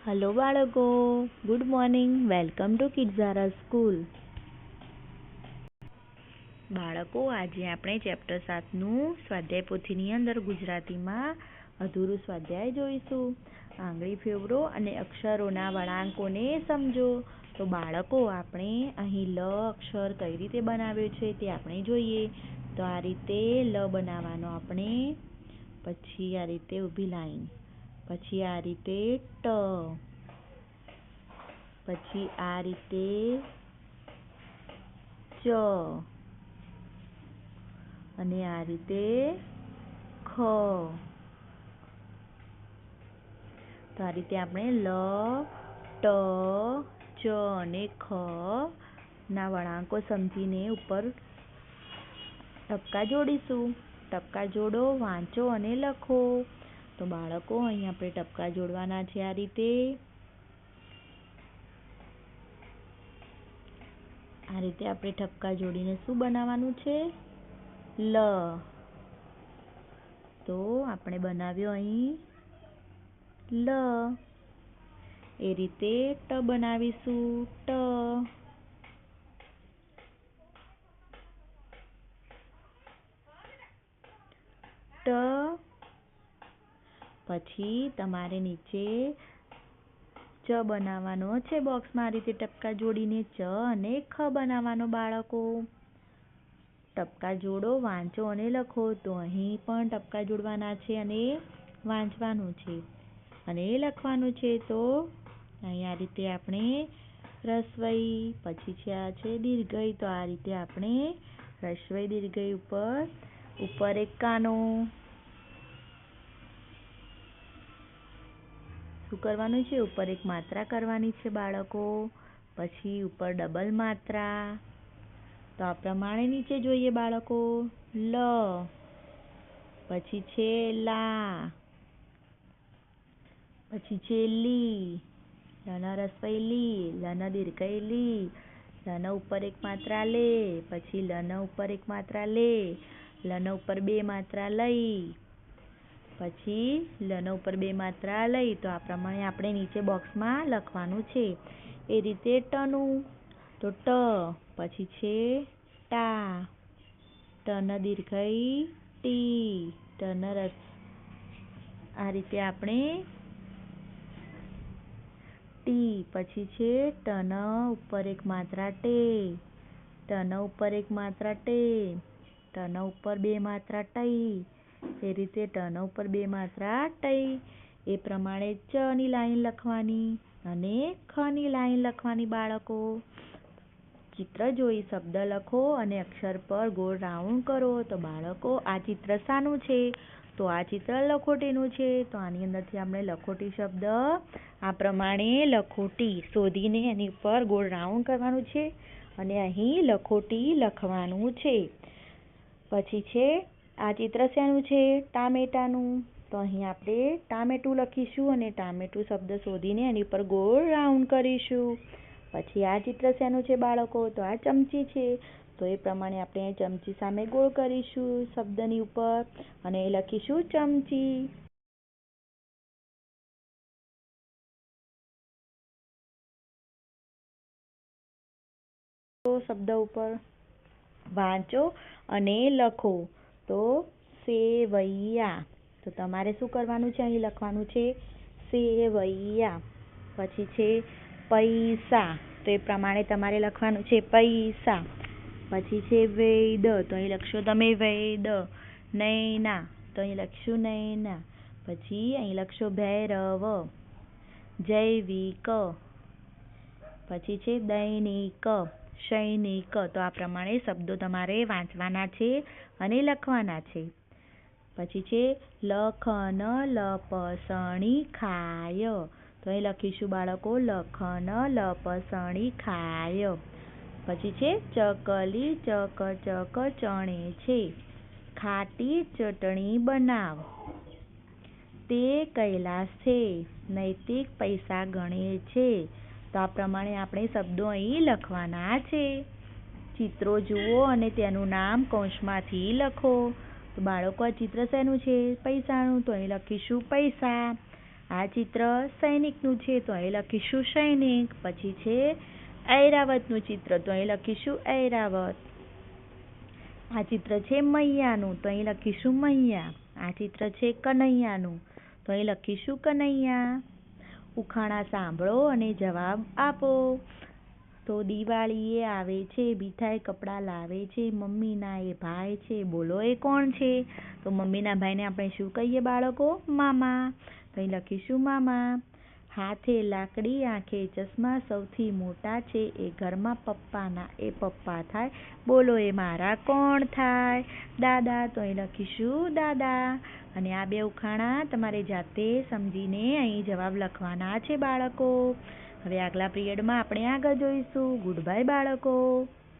Hello બાળકો, good morning. Welcome to Kidzara school. બાળકો, આજે આપણે ચેપ્ટર 7નું સ્વાધ્યાય પોથીની અંદર ગુજરાતીમાં અધૂરું સ્વાધ્યાય જોઈશું. આંગળી ફેરવો અને અક્ષરોના વળાંકોને સમજો. તો બાળકો, આપણે અહીં લ અક્ષર કઈ રીતે બનાવ્યો છે તે આપણે જોઈએ. તો આ રીતે લ બનાવવાનો આપણે, પછી આ રીતે ઊભી લાઈન, પછી આ રીતે ટ, પછી આ રીતે ચ, અને આ રીતે ખ. તો આ રીતે આપણે લ, ટ, ચ અને ખ ના વળાંકો સમજીને ઉપર ટપકા જોડીશું. ટપકા જોડો, વાંચો અને લખો. તો બાળકો, અહીં આપણે ટપકા જોડવાના છે. આ રીતે આપણે ટપકા જોડીને શું બનાવવાનું છે? લ. તો આપણે બનાવ્યો અહીં લ. એ રીતે ટ બનાવીશું. ટ. ટ. પછી તમારે નીચે ચ બનાવવાનો છે. બોક્સમાં આ રીતે ટપકા જોડીને ચ અને ખ બનાવવાનો. બાળકો, ટપકા જોડો, વાંચો અને લખો. તો અહીં પણ ટપકા જોડવાના છે અને વાંચવાનું છે અને લખવાનું છે. તો અહીં આ રીતે આપણે રસવઈ, પછી આ છે દીર્ઘઈ. તો આ રીતે આપણે રસવઈ દીર્ઘઈ ઉપર એક કાનો. શું કરવાનું છે? ઉપર એક માત્રા કરવાની છે બાળકો. પછી ઉપર ડબલ માત્રા. તો આ પ્રમાણે નીચે જોઈએ બાળકો. લ, પછી છે લા, પછી છે લી, લના રસવઈ લી, લના દીર્ઘઈ લી, લના ઉપર એક માત્રા લે, પછી લના ઉપર એક માત્રા લે, લના ઉપર બે માત્રા લઈ, પછી લના ઉપર બે માત્રા લઈ. તો આ પ્રમાણે આપણે નીચે બોક્સમાં લખવાનું છે. એ રીતે ટનું. તો ટ, પછી છે ટા, ટના દીર્ઘઈ ટી, ટના રસ. આ રીતે આપણે ટી, પછી છે ટના ઉપર એક માત્રા ટે, ટના ઉપર એક માત્રા ટે, ટના ઉપર બે માત્રા ટઈ. એ રીતે ટના ઉપર બે માત્રા ટઈ. એ પ્રમાણે ચ ની લાઈન લખવાની અને ખ ની લાઈન લખવાની. બાળકો, ચિત્ર જોઈ શબ્દ લખો અને અક્ષર પર ગોળ રાઉન્ડ કરો. તો બાળકો, આ ચિત્ર શાનું છે? તો આ ચિત્ર લખોટીનું છે. તો આની અંદરથી આપણે લખોટી શબ્દ આ પ્રમાણે લખોટી શોધીને એની ઉપર ગોળ રાઉન્ડ કરવાનું છે અને અહીં લખોટી લખવાનું છે. પછી છે આ ચિત્ર શેનું છે? ટામેટાનું. તો અહીં આપણે ટામેટું લખીશું અને ટામેટું શબ્દ શોધીને એની ઉપર ગોળ રાઉન્ડ કરીશું. પછી આ ચિત્ર શેનું છે બાળકો? તો આ ચમચી છે. તો એ પ્રમાણે આપણે ચમચી સામે ગોળ કરીશું શબ્દની ઉપર અને લખીશું ચમચી. શબ્દ ઉપર વાંચો અને લખો. તો સેવૈયા. તો તમારે શું કરવાનું છે? અહીં લખવાનું છે સેવૈયા. પછી છે પૈસા. તો એ પ્રમાણે તમારે લખવાનું છે પૈસા. પછી છે વેદ. તો અહીં લખશો તમે વેદ. નૈના. તો અહીં લખશું નૈના. પછી અહીં લખશો ભૈરવ. જૈવિક. પછી છે દૈનિક, સૈનિક. તો આ પ્રમાણે શબ્દો તમારે વાંચવાના છે અને લખવાના છે. પછી છે લખન, લપસણી, ખાય. તો અહીં લખીશું બાળકો લખન, લપસણી, ખાય. પછી છે ચકલી, ચક ચણે છે. ખાટી ચટણી બનાવ. તે કૈલાસ છે. નૈતિક પૈસા ગણે છે. તો આ પ્રમાણે આપણે શબ્દો અહીં લખવાના છે. ચિત્રો જુઓ અને તેનું નામ કૌંસમાંથી લખો. તો બાળકો, આ ચિત્ર શેનું છે? પૈસાનું. તો અહીં લખીશું પૈસા. આ ચિત્ર સૈનિકનું છે તો અહીં લખીશું સૈનિક. પછી છે ઐરાવતનું ચિત્ર તો અહીં લખીશું ઐરાવત. આ ચિત્ર છે મૈયાનું તો અહીં લખીશું મૈયા. આ ચિત્ર છે કનૈયાનું તો અહીં લખીશું કનૈયા. ઉખાણા સાંભળો અને જવાબ આપો. તો દિવાળી એ આવે છે, મીઠાઈ કપડાં લાવે છે, મમ્મીના એ ભાઈ છે, બોલો એ કોણ છે? તો મમ્મીના ભાઈને આપણે શું કહીએ બાળકો? મામા. તો અહીં લખીશું મામા. હાથે લાકડી, આંખે ચશ્મા, સૌથી મોટા છે એ ઘરમાં પપ્પાના એ પપ્પા થાય, બોલો એ મારા કોણ થાય? દાદા. તો અહીં લખીશું દાદા. અને આ બે ઉખાણા તમારે જાતે સમજીને અહીં જવાબ લખવાના છે બાળકો. હવે આગલા પિરિયડમાં આપણે આગળ જોઈશું. ગુડ બાય બાળકો.